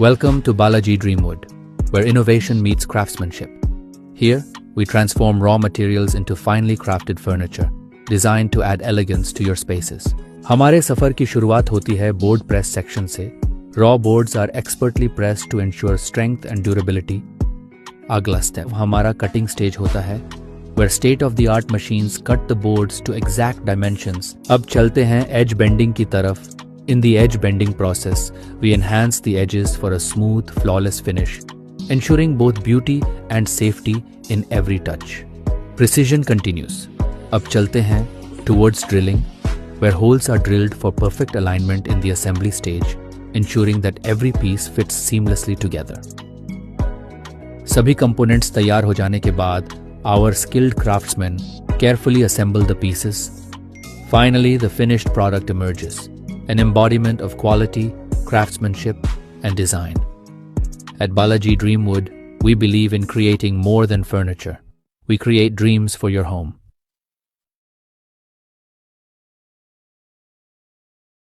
Welcome to Balajii Dreamwood, where innovation meets craftsmanship. Here, we transform raw materials into finely crafted furniture, designed to add elegance to your spaces. हमारे सफर की शुरुआत होती है board press section से. Raw boards are expertly pressed to ensure strength and durability. अगला step हमारा cutting stage होता है, where state-of-the-art machines cut the boards to exact dimensions. अब चलते हैं edge bending की तरफ. In the edge bending process, we enhance the edges for a smooth, flawless finish, ensuring both beauty and safety in every touch. Precision continues. अब चलते हैं towards drilling, where holes are drilled for perfect alignment in the assembly stage, ensuring that every piece fits seamlessly together. सभी components तैयार हो जाने के बाद, our skilled craftsmen carefully assemble the pieces. Finally, the finished product emerges, an embodiment of quality, craftsmanship, and design. At Balajii Dreamwood, we believe in creating more than furniture. We create dreams for your home.